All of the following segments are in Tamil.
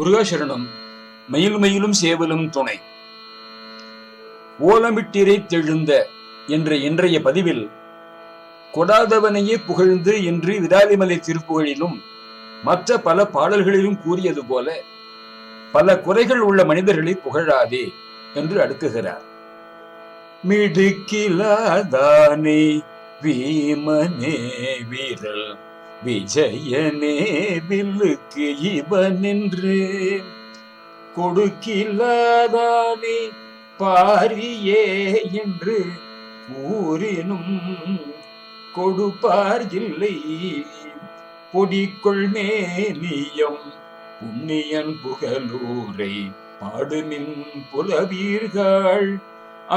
முருகாசரணம். மயில் மயிலும் சேவலும் துணை. ஓலமிட்டிரை தெழுந்த என்ற இன்றைய பதிவில் கொடாதவனையே புகழ்ந்து என்று விராலிமலை திருப்புகழிலும் மற்ற பல பாடல்களிலும் கூறியது போல பல குறைகள் உள்ள மனிதர்களை புகழாதே என்று அடுக்குகிறார். மிடுக்கிலாதானே வீமனே வீரல் விஜயனே வில்லுக்கு இவனென்று கொடுக்கிலாதானே பாரியே என்று கூறினும் கொடுப்பார் இல்லை. பொடிக்குள் மேலியம் புண்ணியன் புகழூரை பாடுமின் புலவீர்கள்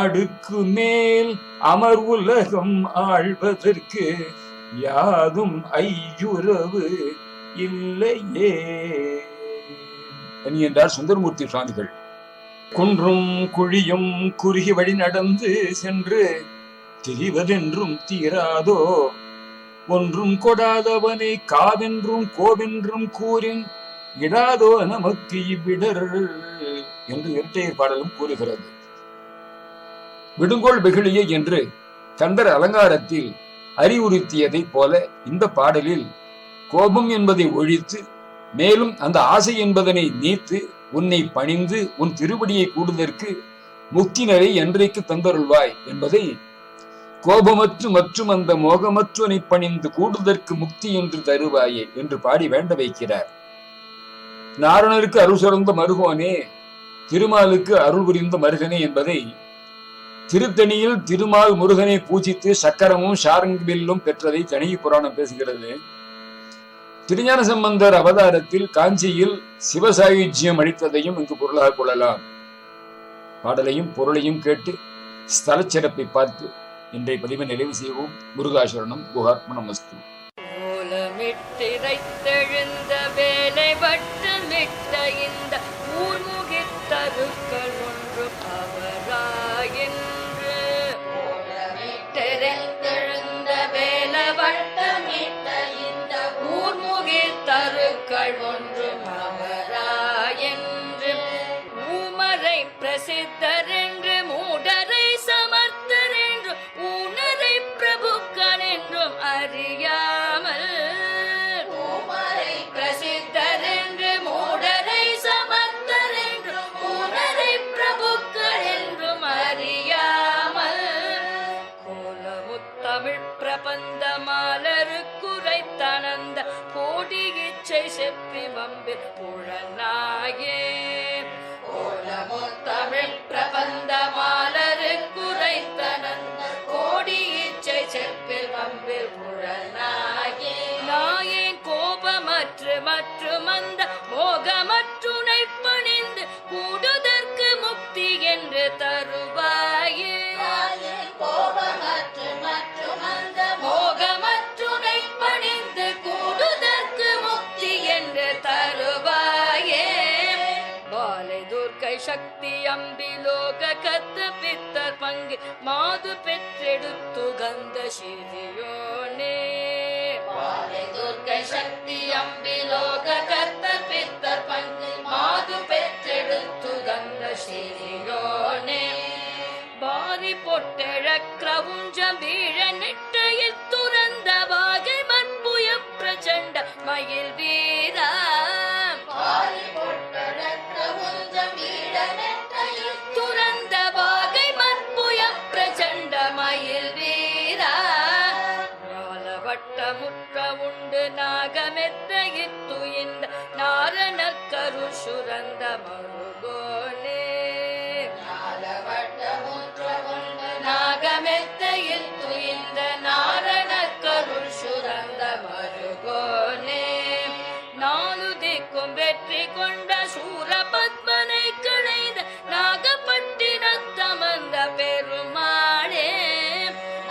அடுக்கு மேல் அமர் உலகம் ஆழ்வதற்கு யாதும் ஐயுறவு இல்லையே என்றார் சுந்தரமூர்த்தி சுவாமிகள். குன்றும் குழியும் குறுகி வழி நடந்து சென்று திரிவதென்றும் தீராதோ, ஒன்றும் கொடாதவனை காவென்றும் கோவென்றும் கூறின் இடாதோ நமக்கு இவ்விடர் என்று இரட்டையர் பாடலும் கூறுகிறது. விடுங்கோள் வெகுளியை என்று கந்தர் அலங்காரத்தில் அறிவுறுத்தியதைப் போல இந்த பாடலில் கோபம் என்பதை ஒழித்து மேலும் அந்த ஆசை என்பதனை நீத்து உன்னை பணிந்து உன் திருவடியை கூடுதற்கு முக்தி நிலை என்றைக்கு தந்தருள்வாய் என்பதை கோபமற்று மற்றும் அந்த மோகமற்றுனை பணிந்து கூடுதற்கு முக்தி என்று தருவாயே என்று பாடி வேண்ட வைக்கிறார். நாரணருக்கு அருள் சுரந்த மருகோனே, திருமாலுக்கு அருள் புரிந்த மருகனே என்பதை திருத்தணியில் திருமால் முருகனை பூஜித்து சக்கரமும் ஷாரங்கிலும் பெற்றதை தணிகை புராணம் பேசுகிறது. திருஞான சம்பந்தர் அவதாரத்தில் காஞ்சியில் சிவசாயுஜ்யம் அளித்ததையும் இங்கு பொருளாக கொள்ளலாம். பாடலையும் பொருளையும் கேட்டு ஸ்தல சிறப்பை பார்த்து இன்றைய பதிவை நிறைவு செய்வோம். முருகாசரணம். குஹாத்மனமஸ்து. ஓலமிட்டிரைத்தெழுந்த வேலை வட்டமிட்ட இந்த ஊர்முகித்தருக்கள் ஒன்று அவராயென்று. ஓலமிட்டிரைத்தெழுந்த வேலை வட்டமிட்ட இந்த ஊர்முகித்தருக்கள் ஒன்று அவராயென்று. ஊமரை பிரசித்தரென்று மூடரை சமர்த்தர் என்று ஊனரை பிரபுக்கன் என்றும் அறியாமல். ஊமரை பிரசித்தர் என்று மூடரை சமர்த்தர் என்று ஊனரை பிரபுக்கன் என்றும் அறியாமல். கோலமுத்தமிழ் பிரபந்த மாலருக்குரைத்தனந்த கோடி இச்சை செப்பி வம்பில் புழனாயே. கோலமுத்தமிழ் பிரபந்த மாலருக்குரைத்தனந்த கோடி இச்சை செப்பில் வம்பில் புழனாயே. நாயேன் கோபமற்று மற்றும் அந்த மோகமற்றுனை பணிந்து கூடுதற்கு முக்தி என்று தருவாயே. கோபமற்று மற்றும் அந்த மோகமற்றுனை பணிந்து கூடுதற்கு முக்தி என்று தருவாயே. பாலை துர்க்கை சக்தி அம்பிலோக கத்த பித்தர் பங்கு மாது பெற்றெடுத்து கந்த சிறியோனே. பாலை துர்க்கை சக்தி அம்பிலோக கத்த பித்தர் பங்கு மாது பெற்றெடுத்து கந்த சிறியோனே. பாரி பொட்டெழ கிரவுஞ்சம் வீழ நெட்டையில் துறந்த வாகை மண்புய பிரச்சண்ட மயில் வீரா. பாரி பொட்டெழ கிரவுஞ்சம் வீழ நெட்டையில் துறந்த வாகை மண்புய பிரச்சண்ட மயில் வீரா. ஞாலவட்ட முற்ற உண்டு நாகமெத்த இத்து இந்த நாரணர் கரு சுரந்த மருகோனே. நாகமெத்தையில் துயிந்த நாரணர் கருள் சுரந்த மருகோனே. நாலு திக்கும் வெற்றி கொண்ட சூரபத்மனை களைந்த நாகப்பட்டினத்தமர்ந்த பெருமாளே.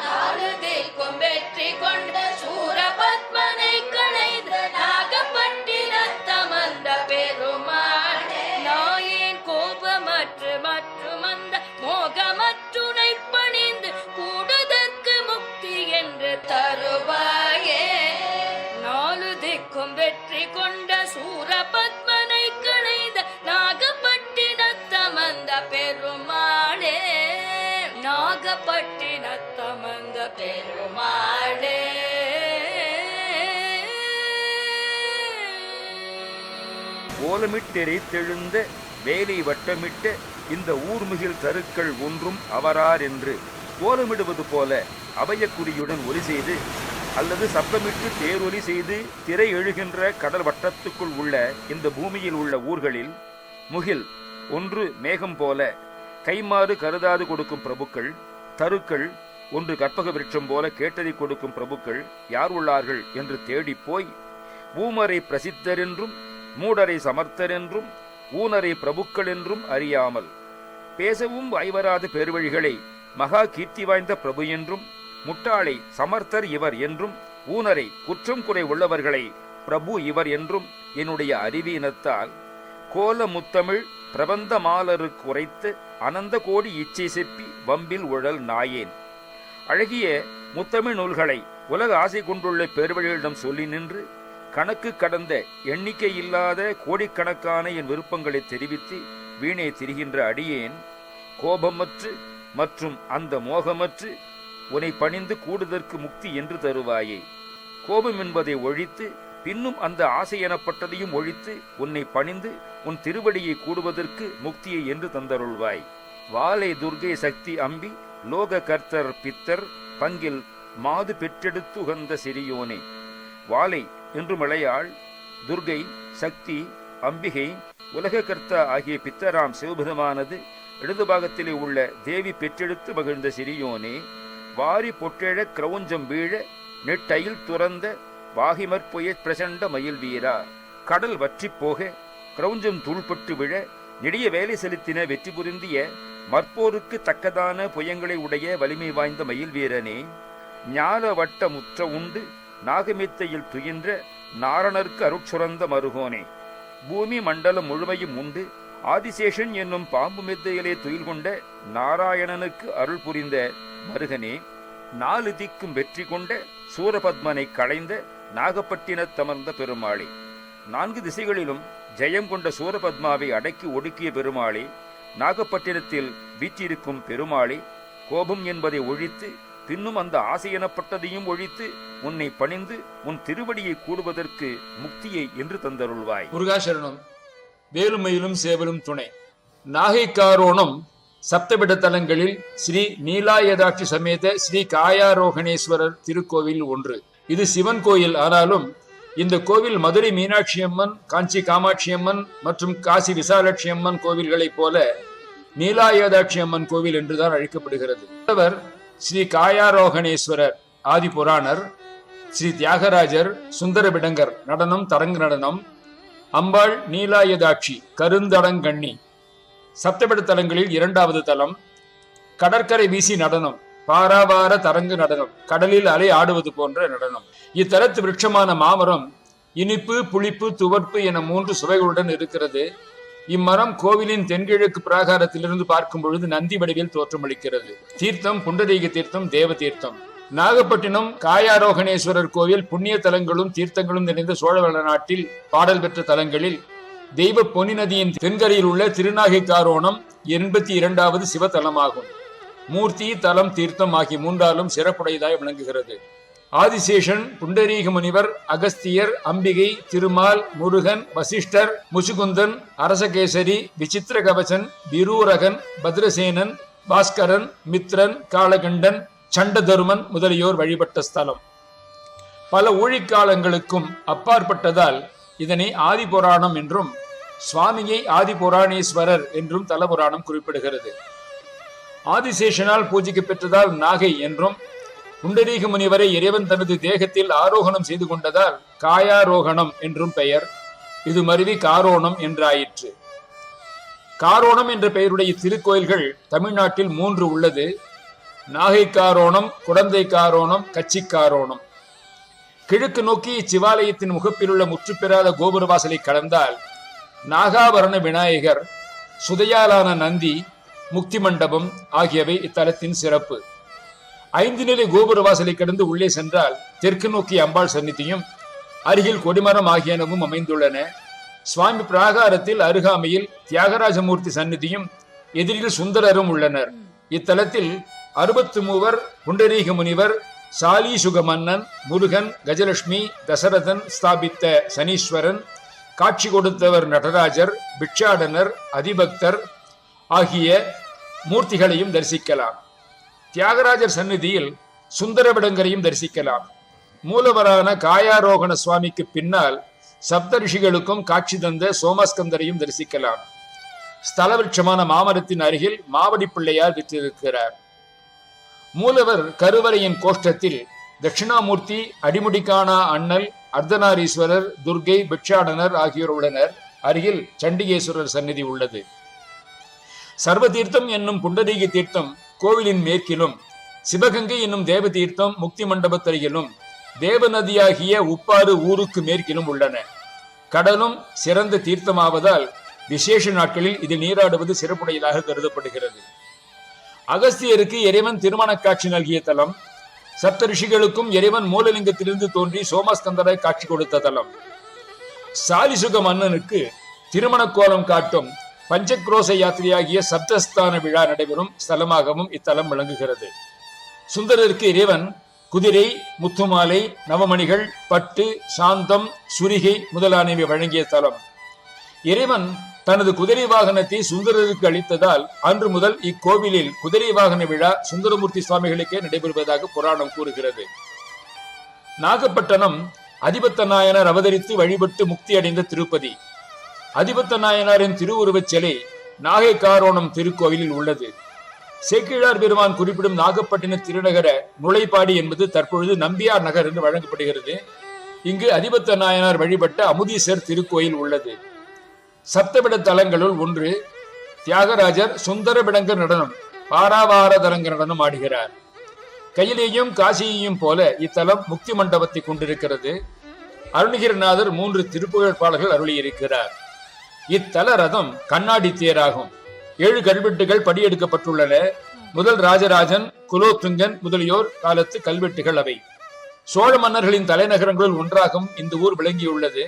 நாலு திக்கும் வெற்றி கொண்ட சூரபத்மனை களைந்த நாகப்பட்டினத்தமர்ந்த பெருமாளே. நாயேன் கோபமற்று மற்றும் அந்த மோகமற்றுனை பணிந்து கூடுதற்கு முக்தி என்று தருவாயே. நாலு திக்கும் வெற்றி கொண்ட சூரபத்மனை களைந்த கோலமிட்டெறித்தெழுந்த வேலை வட்டமிட்ட இந்த ஊர்முகில் தருக்கள் ஒன்றும் அவரார் என்று கோலமிடுவது போல அபயக்குறியுடன் ஒலி செய்து அல்லது சப்தமிட்டு தேரொலி செய்து திரை எழுகின்ற கடல் வட்டத்துக்குள் உள்ள இந்த பூமியில் உள்ள ஊர்களில் முகில் ஒன்று மேகம் போல கைமாறு கருதாது கொடுக்கும் பிரபுக்கள், தருக்கள் ஒன்று கற்பக விருட்சம் போல கேட்டதை கொடுக்கும் பிரபுக்கள் யார் உள்ளார்கள் என்று தேடிப்போய் ஊமரை பிரசித்தர் என்றும் மூடரை சமர்த்தர் என்றும் ஊனரை பிரபுக்கள் என்றும் அறியாமல் பேசவும் வாய்வராத பெருவழிகளை மகா கீர்த்தி வாய்ந்த பிரபு என்றும் முட்டாளை சமர்த்தர் இவர் என்றும் ஊனரை குற்றம் குறை உள்ளவர்களை பிரபு இவர் என்றும் என்னுடைய அறிவீனத்தால் கோல முத்தமிழ் பிரபந்த மாலருக்கு உரைத்து அனந்த கோடி இச்சை செப்பி வம்பில் உழல் நாயேன். அழகிய முத்தமிழ் நூல்களை உலக ஆசை கொண்டுள்ள பெருவழிகளிடம் சொல்லி நின்று கணக்கு கடந்த எண்ணிக்கை இல்லாத கோடிக்கணக்கான என் விருப்பங்களை தெரிவித்து வீணே திரிகின்ற அடியேன் கோபமற்று மற்றும் அந்த மோகமற்று உன்னை பணிந்து கூடுதற்கு முக்தி என்று தருவாயே. கோபம் என்பதை ஒழித்து பின்னும் அந்த ஆசை எனப்பட்டதையும் ஒழித்து உன்னை பணிந்து உன் திருவடியை கூடுவதற்கு முக்தியை என்று தந்தருள்வாய். வாலை துர்கை சக்தி அம்பி லோக கர்த்தர் பித்தர் பங்கில் மாது பெற்றெடுத்து உகந்த சிறியோனே. வாலை என்று மலையாள், துர்கை, சக்தி, அம்பிகை, உலக கர்த்தா ஆகிய பித்தராம் சிவபெருமானது இடது பாகத்திலே உள்ள தேவி பெற்றெடுத்து மகிழ்ந்த சிறியோனே. வாரி பொட்டெழ கிரௌஞ்சம் வீழ நெட்டையில் துறந்த வாகிமற்புய பிரசண்ட மயில் வீரா. கடல் வற்றி போக கிரௌஞ்சம் தூள்பட்டு விழ நெடிய வேலை செலுத்தின வெற்றி புரிந்திய மற்போருக்கு தக்கதான புயங்களை உடைய வலிமை வாய்ந்த மயில் வீரனே. ஞால வட்ட முற்ற உண்டு நாகமித்தையில் துயின்ற நாரணருக்கு அருட்சுரந்த மருகோனே. பூமி மண்டலம் முழுமையும் உண்டு ஆதிசேஷன் என்னும் பாம்பு மெத்தையிலே துயில் கொண்ட நாராயணனுக்கு அருள் புரிந்த மருகனே. 4 திக்கும் வெற்றி கொண்ட சூரபத்மனை களைந்த நாகப்பட்டினத்தமர்ந்த பெருமாளே. 4 திசைகளிலும் ஜெயம் கொண்ட சூரபத்மாவை அடக்கி ஒடுக்கிய பெருமாளே. நாகப்பட்டினத்தில் வீற்றிருக்கும் பெருமாளே. கோபம் என்பதை ஒழித்து பின்னும் அந்த ஆசை எனப்பட்டதையும் ஒழித்து உன்னை பணிந்து உன் திருவடியை கூடுவதற்கு முக்தியை என்று தந்தருள்வாய். முருகாசரணம். வேலுமயிலும் சேவலும் துணை. நாகைக்காரோணம் சப்தபிட தலங்களில் ஸ்ரீ நீலாயதாட்சி சமேத ஸ்ரீ காயாரோகணேஸ்வரர் திருக்கோவில் ஒன்று. இது சிவன் கோயில். ஆனாலும் இந்த கோவில் மதுரை மீனாட்சி அம்மன், காஞ்சி காமாட்சி அம்மன் மற்றும் காசி விசாலாட்சி அம்மன் கோவில்களைப் போல நீலாயதாட்சி அம்மன் கோவில் என்றுதான் அழைக்கப்படுகிறது. அவர் ஸ்ரீ காயாரோகணேஸ்வரர் ஆதி புராணர், ஸ்ரீ தியாகராஜர் சுந்தரபிடங்கர் நடனம் தரங்கு நடனம், அம்பாள் நீலாயதாட்சி கருந்தடங்கண்ணி. சப்தபிட தலங்களில் 2வது தலம். கடற்கரை வீசி நடனம், பாராவார தரங்கு நடனம், கடலில் அலை ஆடுவது போன்ற நடனம். இத்தலத்து விருட்சமான மாமரம் இனிப்பு, புளிப்பு, துவர்ப்பு என 3 சுவைகளுடன் இருக்கிறது. இம்மரம் கோவிலின் தென்கிழக்கு பிராகாரத்திலிருந்து பார்க்கும் பொழுது நந்தி வடிவில் தோற்றமளிக்கிறது. தீர்த்தம் புண்டரீக தீர்த்தம், தேவ தீர்த்தம். நாகப்பட்டினம் காயாரோகணேஸ்வரர் கோவில் புண்ணிய தலங்களும் தீர்த்தங்களும் நிறைந்த சோழவள நாட்டில் பாடல் பெற்ற தலங்களில் தெய்வ பொன்னி நதியின் தென்கரையில் உள்ள திருநாகைக்காரோணம் 82வது சிவத்தலமாகும். மூர்த்தி, தலம், தீர்த்தம் ஆகிய 3ஆலும் சிறப்புடையதாய் விளங்குகிறது. ஆதிசேஷன், புண்டரீக முனிவர், அகஸ்தியர், அம்பிகை, திருமால், முருகன், வசிஷ்டர், முசுகுந்தன், அரசகேசரி, விசித்திர கவசன், விரூரகன், பத்ரசேனன், பாஸ்கரன், மித்ரன், காளகண்டன், சண்டதருமன் முதலியோர் வழிபட்ட ஸ்தலம். பல ஊழிக்காலங்களுக்கும் அப்பாற்பட்டதால் இதனை ஆதிபுராணம் என்றும் சுவாமியை ஆதிபுராணேஸ்வரர் என்றும் தலபுராணம் குறிப்பிடுகிறது. ஆதிசேஷனால் பூஜைக்கு பெற்றதால் நாகை என்றும், புண்டரீக முனிவரை இறைவன் தனது தேகத்தில் ஆரோகணம் செய்து கொண்டதால் காயாரோகணம் என்றும் பெயர். இது மருவி காரோணம் என்றாயிற்று. காரோணம் என்ற பெயருடைய திருக்கோயில்கள் தமிழ்நாட்டில் 3 உள்ளது. நாகைக்காரோணம், குடந்தைக்காரோணம், கச்சிக்காரோணம். கிழக்கு நோக்கி இச்சிவாலயத்தின் முகப்பில் உள்ள முற்றுப்பெறாத கோபுர வாசலை கடந்தால் நாகாபரண விநாயகர், சுதையாலான நந்தி, முக்தி மண்டபம் ஆகியவை இத்தலத்தின் சிறப்பு. 5 நிலை கோபுர வாசலை கடந்து உள்ளே சென்றால் தெற்கு நோக்கி அம்பாள் சந்நிதியும் அருகில் கொடிமரம் ஆகியனவும் அமைந்துள்ளன. சுவாமி பிராகாரத்தில் அருகாமையில் தியாகராஜமூர்த்தி சந்நிதியும் எதிரில் சுந்தரரும் உள்ளனர். இத்தலத்தில் 63 புண்டரீக முனிவர், சாலீசுக மன்னன், முருகன், கஜலட்சுமி, தசரதன் ஸ்தாபித்த சனீஸ்வரன், காட்சி கொடுத்தவர் நடராஜர், பிட்சாடனர், அதிபக்தர் ஆகிய மூர்த்திகளையும் தரிசிக்கலாம். தியாகராஜர் சந்நிதியில் சுந்தரவிடங்கரையும் தரிசிக்கலாம். மூலவரான காயாரோகண சுவாமிக்கு பின்னால் சப்த ரிஷிகளுக்கும் காட்சி தந்த சோமஸ்கந்தரையும் தரிசிக்கலாம். ஸ்தலவிருட்சமான மாமரத்தின் அருகில் மாவடி பிள்ளையார் விற்றிருக்கிறார். மூலவர் கருவறையின் கோஷ்டத்தில் தட்சிணாமூர்த்தி, அடிமுடிக்கானா அண்ணல், அர்த்தநாரீஸ்வரர், துர்கை, பிட்சாடனர் ஆகியோர் உள்ளனர். அருகில் சண்டிகேஸ்வரர் சந்நிதி உள்ளது. சர்வதீர்த்தம் என்னும் புண்டரீக தீர்த்தம் கோவிலின் மேற்கிலும், சிவகங்கை என்னும் தேவ தீர்த்தம் முக்தி மண்டபத்தருகிலும், தேவநதியாகிய உப்பாறு ஊருக்கு மேற்கிலும் உள்ளன. கடலும் சிறந்த தீர்த்தமாவதால் விசேஷ நாட்களில் இதில் நீராடுவது சிறப்புடையதாக கருதப்படுகிறது. அகஸ்தியருக்கு இறைவன் திருமண காட்சி நல்கிய தலம், சப்த ரிஷிகளுக்கும் இறைவன் மூலலிங்கத்திலிருந்து தோன்றி சோமஸ்கந்தரை காட்சி கொடுத்த தலம், சாலிசுக மன்னனுக்கு திருமண கோலம் காட்டும் பஞ்சக்ரோச யாத்திரையாகிய சப்தஸ்தான விழா நடைபெறும் ஸ்தலமாகவும் இத்தலம் விளங்குகிறது. சுந்தரருக்கு இறைவன் குதிரை, முத்துமாலை, நவமணிகள், பட்டு, சாந்தம், சுரிகை முதலானவை வழங்கிய தலம். இறைவன் தனது குதிரை வாகனத்தை சுந்தரருக்கு அளித்ததால் அன்று முதல் இக்கோவிலில் குதிரை வாகன விழா சுந்தரமூர்த்தி சுவாமிகளுக்கே நடைபெறுவதாக புராணம் கூறுகிறது. நாகப்பட்டினம் அதிபத்த நாயனார் அவதரித்து வழிபட்டு முக்தி அடைந்த திருப்பதி. அதிபத்த நாயனாரின் திருவுருவச் சிலை நாகை காரோணம் திருக்கோவிலில் உள்ளது. சேக்கிழார் பெருமான் குறிப்பிடும் நாகப்பட்டின திருநகர நுழைப்பாடி என்பது தற்பொழுது நம்பியார் நகர் என்று வழங்கப்படுகிறது. இங்கு அதிபத்த நாயனார் வழிபட்ட அமுதீஸ்வர் திருக்கோயில் உள்ளது. சப்தபிட தலங்களுள் ஒன்று. தியாகராஜர் சுந்தரபிடங்க நடனம், பாராவாரதரங்க நடனம் ஆடுகிறார். கையிலேயும் காசியையும் போல இத்தலம் முக்தி மண்டபத்தை கொண்டிருக்கிறது. அருணகிரிநாதர் 3 திருப்புகழ் பாடல்கள் அருளியிருக்கிறார். இத்தல ரதம் கண்ணாடி தேராகும். 7 கல்வெட்டுகள் படியெடுக்கப்பட்டுள்ளன. முதல் ராஜராஜன், குலோத்துங்கன் முதலியோர் காலத்து கல்வெட்டுகள் அவை. சோழ மன்னர்களின் தலைநகரங்களுள் ஒன்றாகவும் இந்த ஊர் விளங்கியுள்ளது.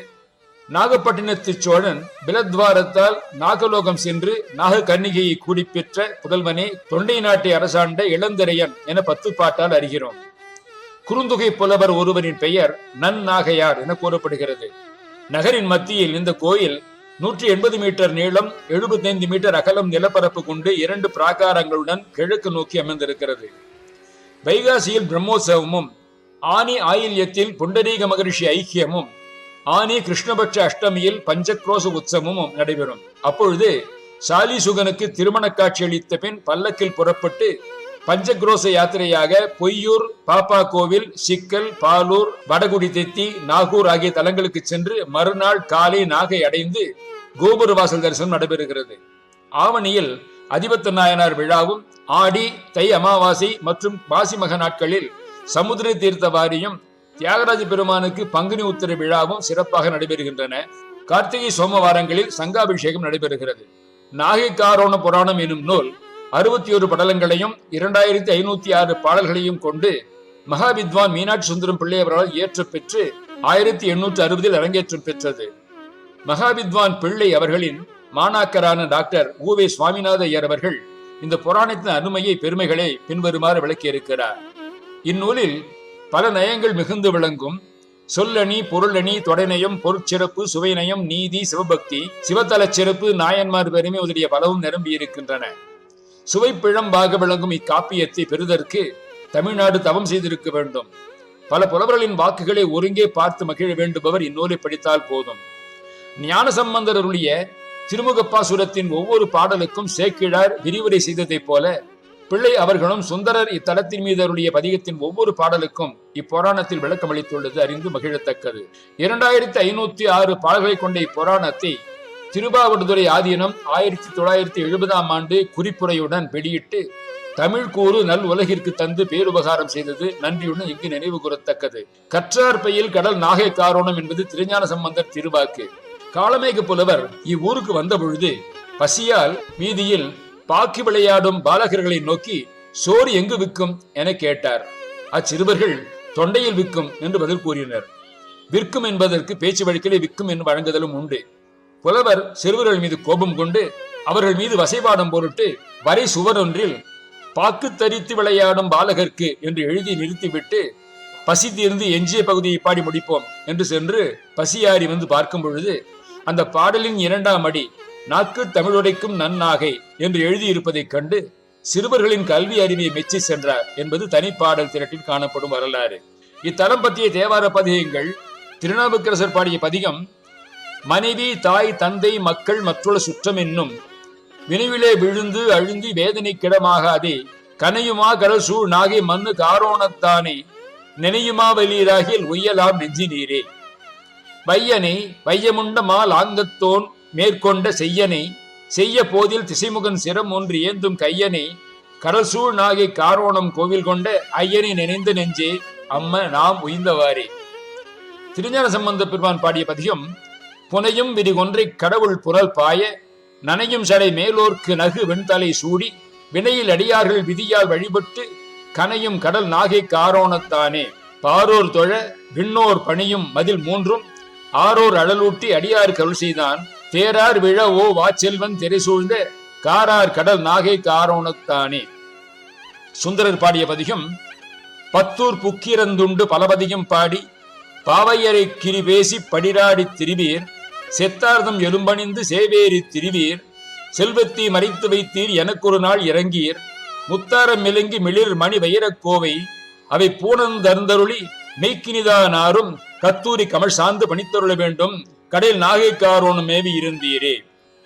நாகப்பட்டினத்து சோழன் பிலத்வாரத்தால் நாகலோகம் சென்று நாக கன்னிகையை கூடிப்பெற்ற புதல்வனே தொண்டை நாட்டை அரசாண்ட இளந்திரையன் என 10 பாட்டால் அறிகிறோம். குறுந்தொகை புலவர் ஒருவரின் பெயர் நன்னாகையார் என கூறப்படுகிறது. நகரின் மத்தியில் இந்த கோயில் 180 மீட்டர் நீளம், 75 மீட்டர் அகலம் நிலப்பரப்பு கொண்டு 2 பிராகாரங்களுடன் கிழக்கு நோக்கி அமைந்திருக்கிறது. வைகாசியில் பிரம்மோற்சவமும், ஆனி ஆயில்யத்தில் புண்டரீக மகரிஷி ஐக்கியமும், ஆனி கிருஷ்ணபட்ச அஷ்டமியில் பஞ்சக்ரோச உற்சவமும் நடைபெறும். அப்பொழுது சாலிசுகனுக்கு திருமண காட்சி அளித்த பின் பல்லக்கில் புறப்பட்டு பஞ்சக்ரோச யாத்திரையாக பொய்யூர், பாப்பா கோவில், சிக்கல், பாலூர், வடகுடி தெத்தி, நாகூர் ஆகிய தலங்களுக்கு சென்று மறுநாள் காலை நாகை அடைந்து கோபுர வாசல் தரிசனம் நடைபெறுகிறது. ஆவணியில் அதிபத்த நாயனார் விழாவும், ஆடி, தை அமாவாசை மற்றும் பாசிமக நாட்களில் சமுத்திர தீர்த்த வாரியும், தியாகராஜ பெருமானுக்கு பங்குனி உத்திர விழாவும் சிறப்பாக நடைபெறுகின்றன. கார்த்திகை சோமவாரங்களில் சங்காபிஷேகம் நடைபெறுகிறது. நாகை காரோண புராணம் எனும் நூல் 61 படலங்களையும் 2506 பாடல்களையும் கொண்டு மகாவித்வான் மீனாட்சி சுந்தரம் பிள்ளை அவர்களால் இயற்ற பெற்று 1860 அரங்கேற்றம் பெற்றது. மகாவித்வான் பிள்ளை அவர்களின் மாணாக்கரான டாக்டர் உவே சுவாமிநாத ஐயர் அவர்கள் இந்த புராணத்தின் அருமையை, பெருமைகளை பின்வருமாறு விளக்கியிருக்கிறார். இந்நூலில் பல நயங்கள் மிகுந்து விளங்கும். சொல்லணி, பொருளணி, தொடைநயம், பொருட்சிறப்பு, சுவைநயம், நீதி, சிவபக்தி, சிவத்தலச் சிறப்பு, நாயன்மார் பெருமை முதலிய பலவும் நிரம்பியிருக்கின்றன. சுவைப்பிழம்பாக விளங்கும் இக்காப்பியத்தை பெறுதற்கு தமிழ்நாடு தவம் செய்திருக்க வேண்டும். பல புலவர்களின் வாக்குகளை ஒருங்கே பார்த்து மகிழ வேண்டுபவர் இந்நூலை படித்தால் போதும். ஞான சம்பந்தர் அருளிய திருமுகப்பாசுரத்தின் ஒவ்வொரு பாடலுக்கும் சேக்கிழார் விரிவுரை செய்ததைப் போல பிள்ளை அவர்களும் சுந்தரர் இத்தலத்தின் மீது அருளிய பதிகத்தின் ஒவ்வொரு பாடலுக்கும் இப்புராணத்தில் விளக்கம் அளித்துள்ளது அறிந்து மகிழத்தக்கது. 2506 பாடல்களை கொண்ட இப்புராணத்தை திருவாவடுதுறை ஆதீனம் 1970 ஆண்டு குறிப்புரையுடன் வெளியிட்டு தமிழ் கூறு நல் உலகிற்கு தந்து பேருபகாரம் செய்தது நன்றியுடன் இங்கு நினைவு கூறத்தக்கது. கற்றார் பையில் கடல் நாகை காரோணம் என்பது திருஞான சம்பந்தர் திருவாக்கு. காளமேக புலவர் இவ்வூருக்கு வந்த பொழுது பசியால் வீதியில் பாக்கி விளையாடும் பாலகர்களை நோக்கி சோறு எங்கு விற்கும் என கேட்டார். அச்சிறுவர்கள் தொண்டையில் விற்கும் என்று பதில் கூறினர். விற்கும் என்பதற்கு பேச்சு வழக்கிலே விற்கும் என்று வழங்குதலும் உண்டு. புலவர் சிறுவர்கள் மீது கோபம் கொண்டு அவர்கள் மீது வசைபாடம் பொருட்டு வரை சுவர் ஒன்றில் பாக்கு தரித்து விளையாடும் பாலகர்க்கு என்று எழுதி நிறுத்திவிட்டு பசி தீர்ந்து எஞ்சிய பகுதியை பாடி முடிப்போம் என்று சென்று பசியாரி வந்து பார்க்கும் பொழுது அந்த பாடலின் 2ஆம் அடி நாக்கு தமிழுரைக்கும் நன்னாகை என்று எழுதியிருப்பதைக் கண்டு சிறுவர்களின் கல்வி அறிவை மெச்சி சென்றார் என்பது தனிப்பாடல் திரட்டில் காணப்படும் வரலாறு. இத்தலம் பற்றிய தேவார பதிகங்கள் திருநாவுக்கரசர் பாடிய பதிகம் மனைவி தாய் தந்தை மக்கள் மற்றுள்ள சுற்றம் என்னும் வினைவிலே விழுந்து அழுந்தி வேதனை கிடமாகாதே கனையுமா கடல் சூழ் நாகை மண்ணு காரோணத்தானே நினையுமா வெளியராகில் உய்யலாம் நெஞ்சி நீரே. வையனை வையமுண்ட மால் ஆங்கத்தோன் மேற்கொண்ட செய்யனை செய்ய போதில் திசைமுகன் சிரம் ஒன்று ஏந்தும் கையனை கடல் சூழ் நாகை காரோணம் கோவில் கொண்ட ஐயனை நினைந்த நெஞ்சே அம்ம நாம் உய்ந்தவாறே. திருஞான சம்பந்த பெருமான் பாடிய பதிகம் புனையும் விரிகொன்றை கடவுள் புரல் பாய நனையும் சடை மேலோர்க்கு நகு வெண்தலை சூடி வினையில் அடியார்கள் விதியால் வழிபட்டு கனையும் கடல் நாகை காரோணத்தானே பாரோர் தொழ விண்ணோர் பணியும் மதில் மூன்றும் ஆரோர் அழலூட்டி அடியார் கருள் செய்தான் தேரார் விழ ஓ வாச்செல்வன் திரை சூழ்ந்த காரார் கடல் நாகை காரோணத்தானே. சுந்தரர் பாடிய பதிகம் பத்தூர் புக்கிரந்துண்டு பலபதியும் பாடி பாவையரை கிரி பேசி படிராடி திரிவீர் செத்தார்தம் எலும்பணிந்து சேவேரி திரிவீர் செல்வத்தை மறைத்து வைத்தீர் எனக்கொரு நாள் இறங்கீர் முத்தாரம் மெலுங்கி மிளிர் மணி வைரக் கோவை அவை பூனந்தருந்தருளி மெய்க்கினிதானாரும் கத்தூரி கமல் சார்ந்து பணித்தருள வேண்டும் கடல் நாகைக்காரோனும் மேவி இருந்தீரே.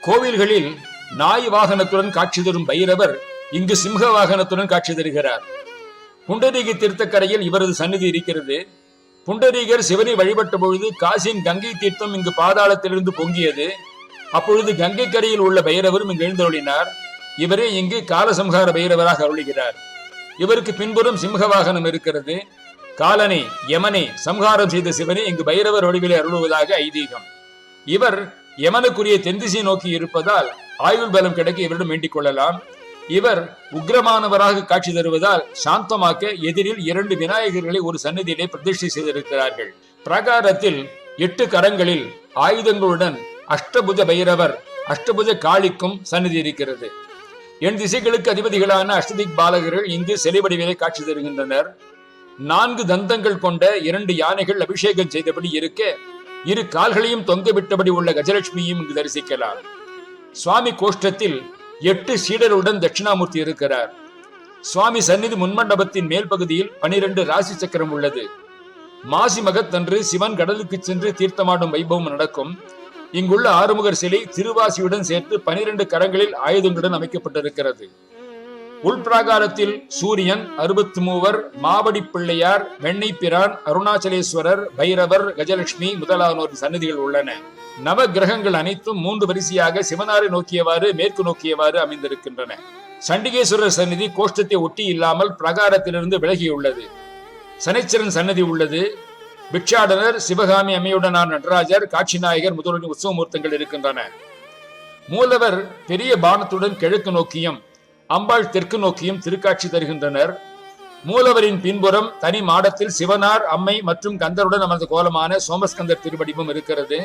கோவில்களில் நாய் வாகனத்துடன் காட்சி தரும் பைரவர் இங்கு சிம்ஹ வாகனத்துடன் காட்சி தருகிறார். புண்டரீக தீர்த்தக்கரையில் இவரது சந்நிதி இருக்கிறது. புண்டரீகர் சிவனை வழிபட்ட பொழுது காசியின் கங்கை தீர்த்தம் இங்கு பாதாளத்திலிருந்து பொங்கியது. அப்பொழுது கங்கை கரையில் உள்ள பைரவரும் இங்கு எழுந்தருளினார். இவரே இங்கு காலசம்ஹார பைரவராக அருளுகிறார். இவருக்கு பின்புறம் சிம்ஹ வாகனம் இருக்கிறது. காலனை யமனை சம்ஹாரம் செய்த சிவனை இங்கு பைரவர் வடிவிலே அருளுவதாக ஐதீகம். இவர் யமனுக்குரிய தென்திசை நோக்கி இருப்பதால் ஆயுள் பலம் கிடைக்க இவரிடம் வேண்டிக் கொள்ளலாம். இவர் உக்ரமானவராக காட்சி தருவதால் சாந்தமாக்க எதிரில் 2 விநாயகர்களை ஒரு சன்னதியிலே பிரதிஷ்டை செய்திருக்கிறார்கள். பிரகாரத்தில் 8 கரங்களில் ஆயுதங்களுடன் அஷ்டபுஜ பைரவர் அஷ்டபுஜ காளிக்கும் சன்னதி இருக்கிறது. 8 திசைகளுக்கு அதிபதிகளான அஷ்டதிக் பாலகர்கள் இங்கு சிலை வடிவிலே காட்சி தருகின்றனர். 4 தந்தங்கள் கொண்ட 2 யானைகள் அபிஷேகம் செய்தபடி இருக்க 2 கால்களையும் தொங்கவிட்டபடி உள்ள கஜலட்சுமியும் இங்கு தரிசிக்கலாம். சுவாமி கோஷ்டத்தில் 8 சீடருடன் தட்சிணாமூர்த்தி இருக்கிறார். சுவாமி சந்நிதி முன்மண்டபத்தின் மேல் பகுதியில் 12 ராசி சக்கரம் உள்ளது. மாசி மகத்தன்று சிவன் கடலுக்கு சென்று தீர்த்தமாடும் வைபவம் நடக்கும். இங்குள்ள ஆறுமுகர் சிலை திருவாசியுடன் சேர்த்து 12 கரங்களில் ஆயுதங்களுடன் அமைக்கப்பட்டிருக்கிறது. உள்பிராகாரத்தில் சூரியன் 63 மாவடி பிள்ளையார் வெண்ணை பிரான் அருணாச்சலேஸ்வரர் பைரவர் கஜலட்சுமி முதலானோர் சன்னதிகள் உள்ளன. நவ கிரகங்கள் அனைத்தும் 3 வரிசையாக சிவனாரை நோக்கியவாறு மேற்கு நோக்கியவாறு அமைந்திருக்கின்றன. சண்டிகேஸ்வரர் சன்னதி கோஷ்டத்தை ஒட்டி இல்லாமல் பிரகாரத்திலிருந்து விலகியுள்ளது. சனைச்சரன் சன்னதி உள்ளது. பிட்சாடனர் சிவகாமி அம்மையுடனான நடராஜர் காட்சி நாயகர் முதலின் உற்சவ மூர்த்தங்கள் இருக்கின்றன. மூலவர் பெரிய பானத்துடன் கிழக்கு நோக்கியும் அம்பாள் தெற்கு நோக்கியும் திருக்காட்சி தருகின்றனர். மூலவரின் பின்புறம் தனி மாடத்தில் சிவனார் அம்மை மற்றும் கந்தருடன் அமர்ந்த கோலமான சோமஸ்கந்தர் திருவடிவும் இருக்கிறது.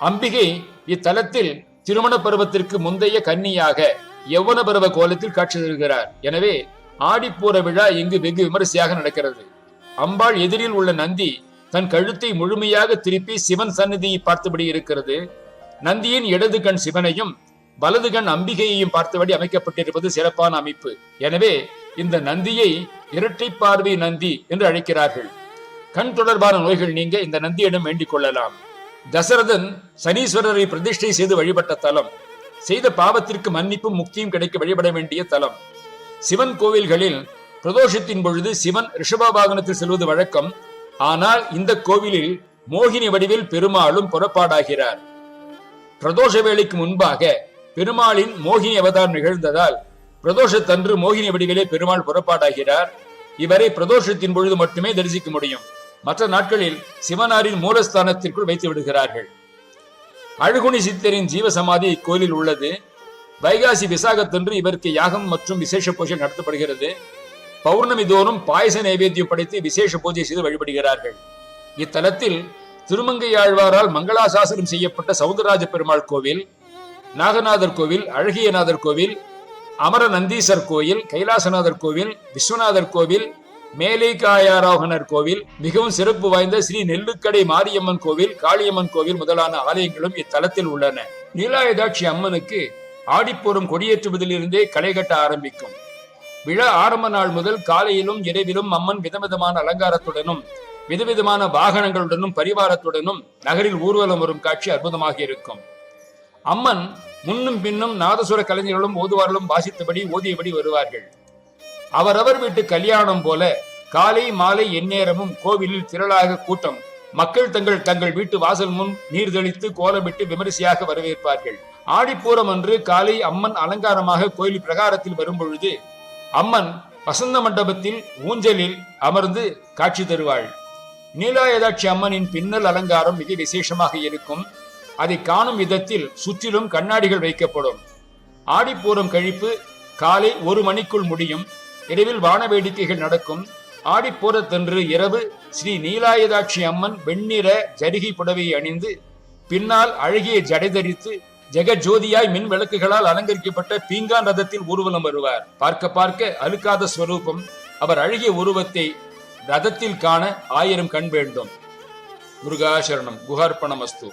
அம்பிகை இத்தலத்தில் திருமண பருவத்திற்கு முந்தைய கன்னியாக யௌவன பருவ கோலத்தில் காட்சி தருகிறார். எனவே ஆடிப்பூர விழா இங்கு வெகு விமரிசையாக நடக்கிறது. அம்பாள் எதிரில் உள்ள நந்தி தன் கழுத்தை முழுமையாக திருப்பி சிவன் சந்நிதியை பார்த்தபடி இருக்கிறது. நந்தியின் இடது கண் சிவனையும் வலது கண் அம்பிகையையும் பார்த்தபடி அமைக்கப்பட்டிருப்பது சிறப்பான அமைப்பு. எனவே இந்த நந்தியை இரட்டை பார்வை நந்தி என்று அழைக்கிறார்கள். கண் தொடர்பான நோய்கள் நீங்க இந்த நந்தியிடம் வேண்டிக் கொள்ளலாம். தசரதன் சனீஸ்வரரை பிரதிஷ்டை செய்து வழிபட்ட தலம். செய்த பாவத்திற்கு மன்னிப்பும் முக்தியும் கிடைக்க வழிபட வேண்டிய தலம். சிவன் கோவில்களில் பிரதோஷத்தின் பொழுது சிவன் ரிஷப வாகனத்தில் செல்வது வழக்கம். ஆனால் இந்த கோவிலில் மோகினி வடிவில் பெருமாளும் புறப்பாடாகிறார். பிரதோஷ வேளைக்கு முன்பாக பெருமாளின் மோகினி அவதாரம் நிகழ்ந்ததால் பிரதோஷத்தன்று மோகினி வடிவிலே பெருமாள் புறப்பாடாகிறார். இவரை பிரதோஷத்தின் பொழுது மட்டுமே தரிசிக்க முடியும். மற்ற நாட்களில் சிவனாரின் மூலஸ்தானத்திற்குள் வைத்து விடுகிறார்கள். அழகுனி சித்தரின் ஜீவசமாதி இக்கோயிலில் உள்ளது. வைகாசி விசாகத்தன்று இவருக்கு யாகம் மற்றும் விசேஷ பூஜை நடத்தப்படுகிறது. பௌர்ணமி தோறும் பாயச நைவேத்தியம் படைத்து விசேஷ பூஜை செய்து வழிபடுகிறார்கள். இத்தலத்தில் திருமங்கையாழ்வாரால் மங்களாசாசனம் செய்யப்பட்ட சவுந்தரராஜ பெருமாள் கோவில், நாகநாதர் கோவில், அழகியநாதர் கோவில், அமர நந்தீசர் கோயில், கைலாசநாதர் கோவில், விஸ்வநாதர் கோவில், மேலைக்காயாரோகணர் கோவில், மிகவும் சிறப்பு வாய்ந்த ஸ்ரீ நெல்லுக்கடை மாரியம்மன் கோவில், காளியம்மன் கோவில் முதலான ஆலயங்களும் இத்தலத்தில் உள்ளன. நீலாயுதாட்சி அம்மனுக்கு ஆடிப்பூரம் கொடியேற்றுவதிலிருந்தே களை கட்ட ஆரம்பிக்கும். விழா ஆரம்ப நாள் முதல் காலையிலும் இரவிலும் அம்மன் விதவிதமான அலங்காரத்துடனும் விதவிதமான வாகனங்களுடனும் பரிவாரத்துடனும் நகரில் ஊர்வலம் வரும் காட்சி அற்புதமாக இருக்கும். அம்மன் முன்னும் பின்னும் நாதசுர கலைஞர்களும் ஓதுவார்களும் வாசித்தபடி ஓதியபடி வருவார்கள். அவரவர் வீட்டு கல்யாணம் போல காலை மாலை எந்நேரமும் கோவிலில் திரளாக கூட்டம். மக்கள் தங்கள் வீட்டு வாசல் முன் நீர் தெளித்து கோலமிட்டு விமரிசையாக வரவேற்பார்கள். ஆடிப்பூரம் அன்று காலை அம்மன் அலங்காரமாக கோயில் பிரகாரத்தில் வரும்பொழுது அம்மன் வசந்த மண்டபத்தில் ஊஞ்சலில் அமர்ந்து காட்சி தருவாள். நீலாயுதாட்சி அம்மனின் பின்னல் அலங்காரம் மிக விசேஷமாக இருக்கும். அதை காணும் விதத்தில் சுற்றிலும் கண்ணாடிகள் வைக்கப்படும். ஆடிப்பூரம் கழிப்பு காலை 1 மணிக்குள் முடியும். இரவில் வான வேடிக்கைகள் நடக்கும். ஆடிப்பூரத்தன்று இரவு ஸ்ரீ நீலாயுதாட்சி அம்மன் வெண்ணிற ஜரிகை புடவையை அணிந்து பின்னால் அழகிய ஜடை தரித்து ஜெகஜோதியாய் மின் விளக்குகளால் அலங்கரிக்கப்பட்ட பீங்கான் ரதத்தில் ஊர்வலம் வருவார். பார்க்க பார்க்க அழுக்காத ஸ்வரூபம். அவர் அழகிய உருவத்தை ரதத்தில் காண 1000 கண் வேண்டும். முருகாசரணம். குஹார்ப்பணமஸ்து.